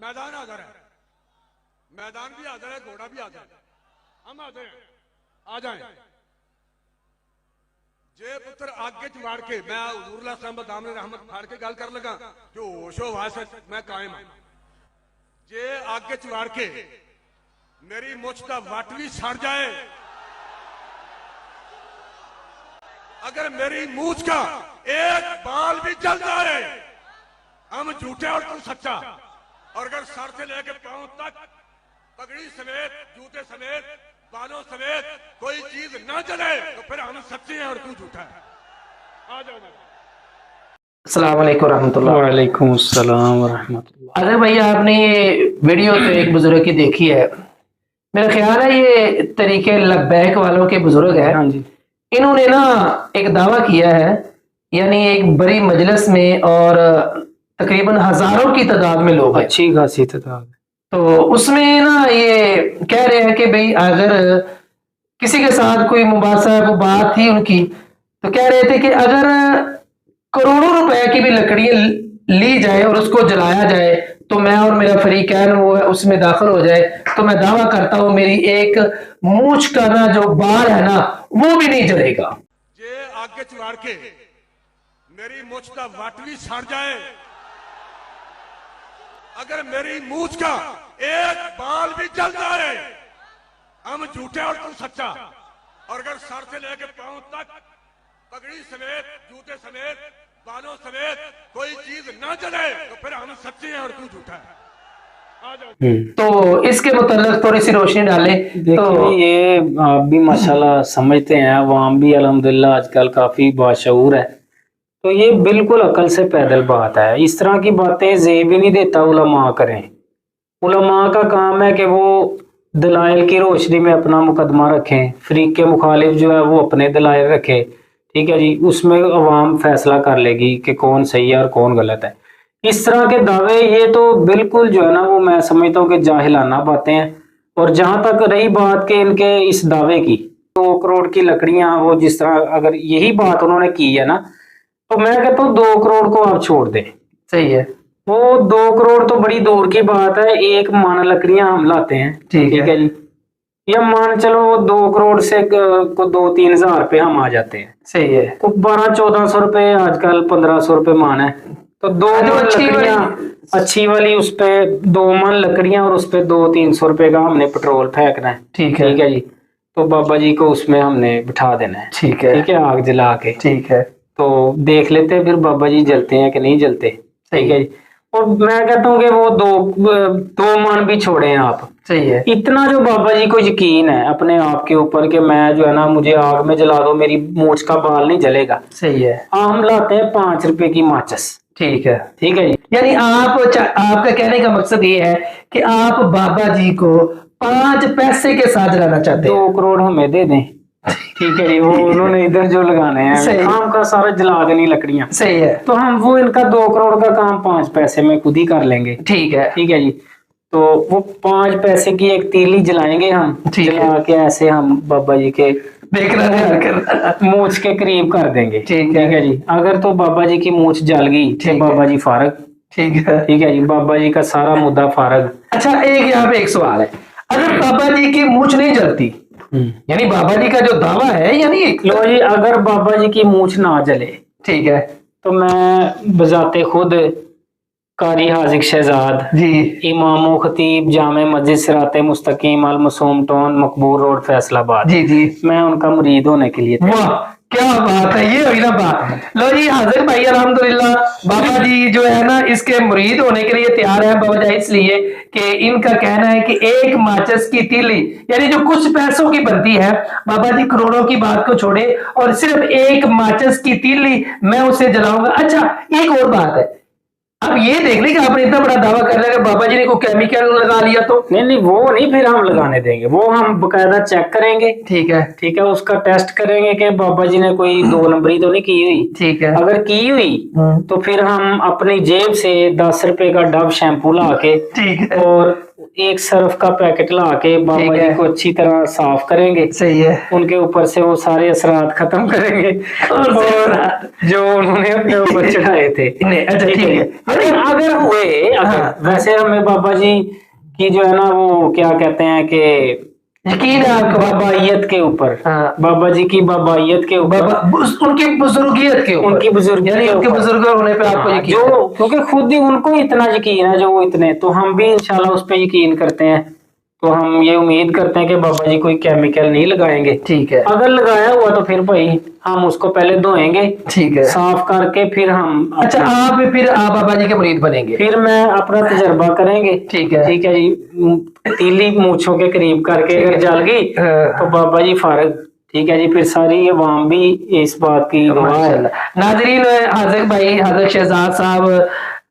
मैदान हाजिर है, मैदान भी हाजिर है, घोड़ा भी हाजिर है, हम हाजिर हैं, आ जाएं। जे पुत्र आगे च वाड़ के मैं हुजूर साहब दामने रहमत फाड़ के गल कर लगा जो होशो वास मैं कायम हाँ। जे आगे च वाड़ के मेरी मुछ का वट भी सड़ जाए, अगर मेरी मूछ का एक बाल भी जल जाए, हम झूठे और तू सच्चा। और अगर सर से लेके पांव तक पगड़ी समेत, जूते समेत, बालों समेत कोई चीज ना जले तो फिर हम सच्चे हैं और तू झूठा है। आ जाओ। अस्सलाम वालेकुम रहमतुल्लाह। वालेकुम अस्सलाम रहमतुल्लाह। अगर भैया आपने ये वीडियो तो एक बुजुर्ग की देखी है, मेरा ख्याल है ये तरीके लब्बैक वालों के बुजुर्ग है। हाँ जी। इन्होंने ना एक दावा किया है, यानी एक बड़ी मजलिस में और तकरीबन हजारों की तादाद में लोग हैं, अच्छी खासी तादाद। तो उसमें ना ये कह रहे हैं कि भाई अगर किसी के साथ कोई मुबासा वो बात थी उनकी, तो कह रहे थे कि अगर करोड़ों रुपए की भी लकड़ियां ली जाए और उसको जलाया जाए तो मैं और मेरा फरीकैन वो है उसमें दाखिल हो जाए, तो मैं दावा करता हूँ मेरी एक मूछ का ना जो बाल है ना वो भी नहीं जलेगा। जे आगे चवाड़ के मेरी मुछ का वट भी सड़ जाए, अगर मेरी मूछ का एक बाल भी जल जाए, हम झूठे और तू सच्चा। और अगर सर से लेके पांव तक पगड़ी समेत, जूते समेत, बालों समेत कोई चीज ना जले तो फिर हम सच्चे हैं और तू झूठा है। आ जाओ। तो इसके मुताल्लिक थोड़ी सी रोशनी डालें। देखिए तो ये आप भी माशाल्लाह समझते हैं, अवाम भी अल्हम्दुलिल्लाह आजकल काफी बाशऊर है, तो ये बिल्कुल अकल से पैदल बात है। इस तरह की बातें ज़ेब ही नहीं देता उलमा करें। उलमा का काम है कि वो दलाइल की रोशनी में अपना मुकदमा रखें, फरीक के मुखालिफ जो है वो अपने दलाइल रखे, ठीक है जी, उसमें अवाम फैसला कर लेगी कि कौन सही है और कौन गलत है। इस तरह के दावे ये तो बिल्कुल जो है ना वो मैं समझता हूँ कि जाहिलाना बातें हैं। और जहां तक रही बात के इनके इस दावे की, 2 करोड़ की लकड़ियां, वो जिस तरह अगर यही बात उन्होंने की है ना, तो मैं कहता हूँ 2 करोड़ को आप छोड़ दें। सही है, वो 2 करोड़ तो बड़ी दूर की बात है, एक मन लकड़ियां हम लाते हैं, ठीक है जी, या मान चलो 2 करोड़ से को 2-3 हजार रुपये हम आ जाते हैं। सही है, तो 1200-1400 रुपये आजकल 1500 रुपये मान है, तो 2 मन लकड़ियां अच्छी वाली, उस पे 2 मन लकड़ियां और उस पे 200-300 रुपये का हमने पेट्रोल फेंकना है। ठीक है जी। तो बाबा जी को उसमें हमने बिठा देना है। ठीक है, आग जला के। ठीक है, तो देख लेते हैं फिर बाबा जी जलते हैं कि नहीं जलते। ठीक है जी। और मैं कहता हूँ कि वो 2 मन भी छोड़े आप। सही है, इतना जो बाबा जी को यकीन है अपने आप के ऊपर कि मैं जो है ना मुझे आग में जला दो मेरी मूछ का बाल नहीं जलेगा। सही है। हम लाते हैं 5 रुपए की माचिस। ठीक है जी। यानी आपका कहने का मकसद ये है कि आप बाबा जी को 5 पैसे के साथ जलाना चाहते हैं। 2 करोड़ हमें दे दें। ठीक है जी, वो उन्होंने इधर जो लगाने हैं काम का सारा जला देनी लकड़ियां। सही है, तो हम वो इनका 2 करोड़ का काम 5 पैसे में खुद ही कर लेंगे। ठीक है जी। तो वो 5 पैसे की एक तीली जलाएंगे हम, जला के ऐसे हम बाबा जी के मूछ के करीब कर देंगे। ठीक है जी। अगर तो बाबा जी की मूछ जल गई तो बाबा जी फारग। ठीक है जी, बाबा जी का सारा मुद्दा फारग। अच्छा, एक यहाँ पे एक सवाल है, अगर बाबा जी की मूछ नहीं जलती, यानी बाबा जी का जो दावा है, यानी लो जी, अगर बाबा जी की मूछ ना जले, ठीक है, तो मैं बजाते खुद कारी हाजिक शहजाद जी, इमाम खतीब जामे मस्जिद सिराते मुस्तकीम अल मसूम टाउन मकबूल रोड फैसलाबाद, जी, मैं उनका मुरीद होने के लिए। वाह क्या बात है, ये हुई ना बात। लो जी हाजिर भाई अल्हम्दुलिल्लाह बाबा जी जो है ना इसके मुरीद होने के लिए तैयार है बाबा, इसलिए कि इनका कहना है कि एक माचिस की तीली यानी जो कुछ पैसों की बनती है, बाबा जी करोड़ों की बात को छोड़े और सिर्फ एक माचिस की तीली मैं उसे जलाऊंगा। अच्छा, एक और बात है, अब ये देख ली कि आपने इतना बड़ा दावा कर लिया कि बाबा जी ने कोई केमिकल लगा लिया, तो नहीं वो नहीं फिर हम लगाने देंगे, वो हम बकायदा चेक करेंगे। ठीक है, उसका टेस्ट करेंगे कि बाबा जी ने कोई 2 नंबरी तो नहीं की हुई। ठीक है, अगर की हुई तो फिर हम अपनी जेब से 10 रुपए का डब शैम्पू ला के और एक सर्फ का पैकेट ला के बाबा ठीक जी है। को अच्छी तरह साफ करेंगे, सही है। उनके ऊपर से वो सारे असरात खत्म करेंगे और जो उन्होंने अपने ऊपर चढ़ाए थे। नहीं, अच्छा ठीक है। अगर हुए, हाँ। वैसे हमें बाबा जी की जो है ना वो क्या कहते हैं कि यकीन है आपको बाबाइयत के ऊपर, हाँ। बाबा जी की बाबाइयत के ऊपर, उनकी बुजुर्गियत के ऊपर, उनकी बुजुर्गियत यानी के उनके ऊपर। बुजुर्ग होने पे आपको हाँ, यकीन है। जो क्योंकि खुद ही उनको इतना यकीन है, जो वो इतने, तो हम भी इंशाल्लाह उस पे यकीन करते हैं। तो हम ये उम्मीद करते हैं कि बाबा जी कोई केमिकल नहीं लगाएंगे। ठीक है। अगर लगाया हुआ तो फिर भाई हम उसको पहले धोएंगे, ठीक है। साफ करके फिर हम अच्छा फिर आप बाबा जी के मुरीद बनेंगे। फिर मैं अपना तजर्बा करेंगे। ठीक है। ठीक है जी। तीली मूंछों के करीब करके अगर जल गई तो बाबा जी फारग। ठीक है जी। फिर सारी अवाम भी इस बात की गवाह है। नाजरीन, हाजिर भाई हाजिर शहजाद साहब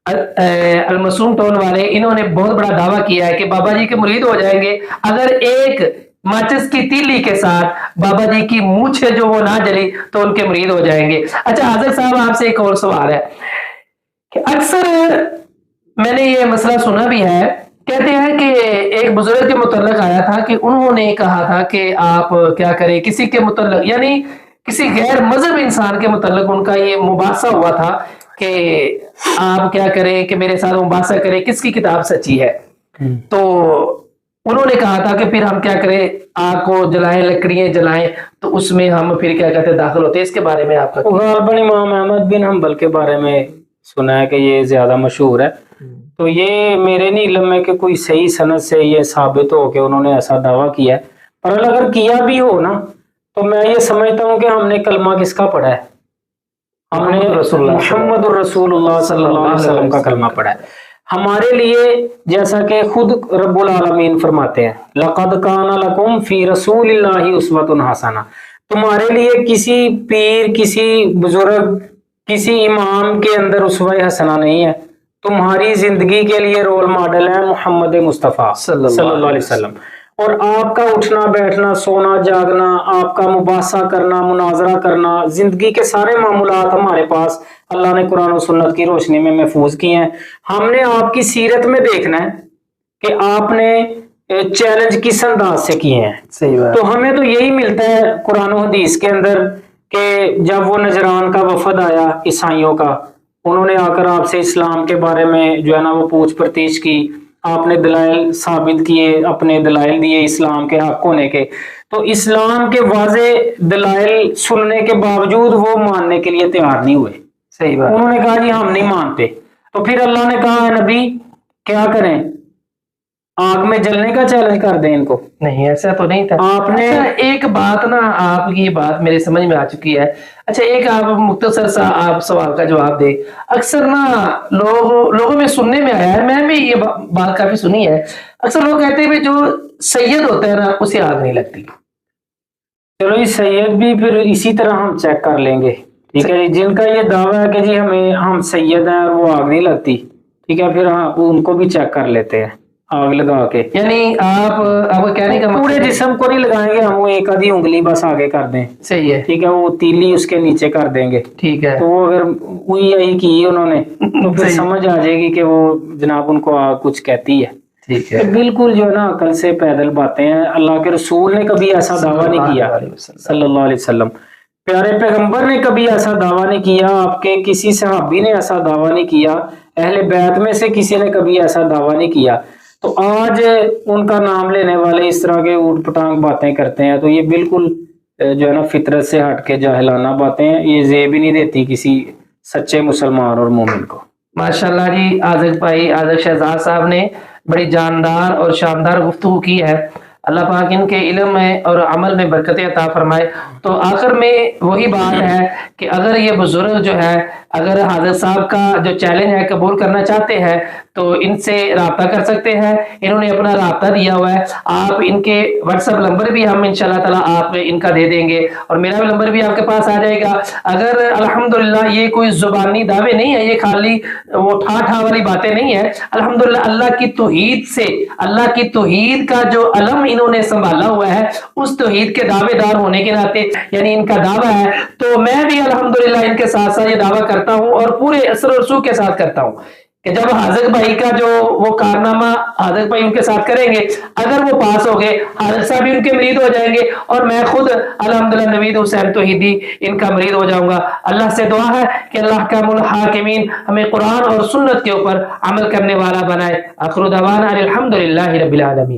अलमसूम टोन वाले, इन्होंने बहुत बड़ा दावा किया है कि बाबा जी के मुरीद हो जाएंगे अगर एक माचिस की तीली के साथ बाबा जी की मूछें जो वो ना जली तो उनके मुरीद हो जाएंगे। अच्छा हाजिर साहब, आपसे एक और सवाल है कि अक्सर मैंने ये मसला सुना भी है, कहते हैं कि एक बुजुर्ग के मुतल्लिक आया था कि उन्होंने कहा था कि आप क्या करें, किसी के मुतल्लिक यानी किसी गैर मजहब इंसान के मुतल्लिक उनका ये मुबासा हुआ था कि आप क्या करें कि मेरे साथ मुबासा करें किसकी किताब सच्ची है। तो उन्होंने कहा था कि फिर हम क्या करें, आग को जलाएं, लकड़ियां जलाएं, तो उसमें हम फिर क्या कहते हैं दाखिल होते हैं। इसके बारे में आपका गालिबन इमाम अहमद बिन हम्बल के बारे में सुना है कि ये ज्यादा मशहूर है। तो ये मेरे नहीं इल्म में कि कोई सही सनद से ये साबित हो कि उन्होंने ऐसा दावा किया है। पर अगर किया भी हो ना, तो मैं ये समझता हूँ कि हमने कलमा किसका पढ़ा है, हमने मोहम्मद रसूलुल्लाह सल्लल्लाहु अलैहि वसल्लम का कलमा पढ़ा है। हमारे लिए जैसा कि खुद रब्बुल आलमीन फरमाते हैं, लक़द काना लकुम फी रसूलिल्लाहि उस्वतुन हसना, तुम्हारे लिए किसी पीर, किसी बुजुर्ग, किसी इमाम के अंदर उस्वा हसना नहीं है, तुम्हारी जिंदगी के लिए रोल मॉडल है मोहम्मद मुस्तफ़ा सल्लल्लाहु अलैहि वसल्लम। और आपका उठना बैठना, सोना जागना, आपका मुबासा करना, मुनाजरा करना, जिंदगी के सारे मामूलात हमारे पास अल्लाह ने कुरान और सुन्नत की रोशनी में महफूज किए हैं। हमने आपकी सीरत में देखना है कि आपने चैलेंज किस अंदाज से किए हैं। सही बात। तो हमें तो यही मिलता है कुरान और हदीस के अंदर कि जब वो नजरान का वफद आया ईसाइयों का, उन्होंने आकर आपसे इस्लाम के बारे में जो है ना वो पूछ परतीश की, आपने दलाइल साबित किए, अपने दलाइल दिए इस्लाम के हक होने के, तो इस्लाम के वाजे दलाइल सुनने के बावजूद वो मानने के लिए तैयार नहीं हुए। सही बात। उन्होंने कहा जी हम नहीं मानते। तो फिर अल्लाह ने कहा है नबी क्या करें, आग में जलने का चैलेंज कर दें इनको। नहीं ऐसा तो नहीं था आपने एक बात ना, आपकी बात मेरे समझ में आ चुकी है। अच्छा एक आप मुख्तसर सा आप सवाल का जवाब दे। अक्सर ना लोगों में सुनने में आया है, मैं भी ये बात काफी सुनी है, अक्सर लोग कहते हैं जो सैयद होता है ना उसे आग नहीं लगती। चलो ये सैयद भी फिर इसी तरह हम चेक कर लेंगे। ठीक है जी। जिनका ये दावा है कि जी हम सैयद हैं और वो आग नहीं लगती, ठीक है, फिर हाँ उनको भी चेक कर लेते हैं आग लगा के। यानी आपको कहने का पूरे जिस्म को नहीं लगाएंगे हम, वो एक आधी उंगली बस आगे कर दें। सही है। ठीक है, वो तीली उसके नीचे कर देंगे। ठीक है। तो वो अगर वही यही की उन्होंने तो फिर समझ आ जाएगी कि वो जनाब उनको आग कुछ कहती है। ठीक है। तो बिल्कुल जो है ना अकल से पैदल बातें हैं। अल्लाह के रसूल ने कभी ऐसा दावा नहीं किया सल्लल्लाहु अलैहि वसल्लम, प्यारे पैगंबर ने कभी ऐसा दावा नहीं किया, आपके किसी सहाबी ने ऐसा दावा नहीं किया, अहले बैत में से किसी ने कभी ऐसा दावा नहीं किया। तो आज उनका नाम लेने वाले इस तरह के ऊट पटांग बातें करते हैं, तो ये बिल्कुल जो है ना फितरत से हट के जाहिलाना बातें हैं। ये जेब ही नहीं देती किसी सच्चे मुसलमान और मोमिन को। माशाल्लाह जी, आज़िज़ भाई आज़िज़ शहजाद साहब ने बड़ी जानदार और शानदार गुफ्तगू की है। अल्लाह पाक इनके इल्म में और अमल में बरकतें अता फरमाए। तो आखिर में वही बात है कि अगर ये बुजुर्ग जो है, अगर हाज़िर साहब का जो चैलेंज है कबूल करना चाहते हैं तो इनसे राब्ता कर सकते हैं। इन्होंने अपना राब्ता दिया हुआ है, आप इनके व्हाट्सएप नंबर भी हम इंशाल्लाह ताला आप इनका दे देंगे और मेरा भी नंबर भी आपके पास आ जाएगा। अगर अल्हम्दुलिल्लाह ये कोई जुबानी दावे नहीं है, ये खाली वो ठा वाली बातें नहीं है, अल्हम्दुलिल्लाह अल्लाह की तौहीद से, अल्लाह की तौहीद का जो अलम इन्होंने संभाला हुआ है उस तौहीद के दावेदार होने के नाते यानी इनका दावा है, तो मैं भी अल्हम्दुलिल्लाह इनके साथ साथ ये दावा करता हूँ और पूरे असर और सूख के साथ करता हूँ کہ جب حاضر بھائی کا جو وہ کارنامہ حاضر بھائی ان کے ساتھ کریں گے، اگر وہ پاس ہو گئے، حاضر صاحب بھی ان کے مرید ہو جائیں گے، اور میں خود الحمدللہ نوید حسین توحیدی ان کا مرید ہو جاؤں گا۔ اللہ سے دعا ہے کہ اللہ احکام الحاکمین ہمیں قرآن اور سنت کے اوپر عمل کرنے والا بنائے۔ آخر دعوانا الحمدللہ رب العالمین۔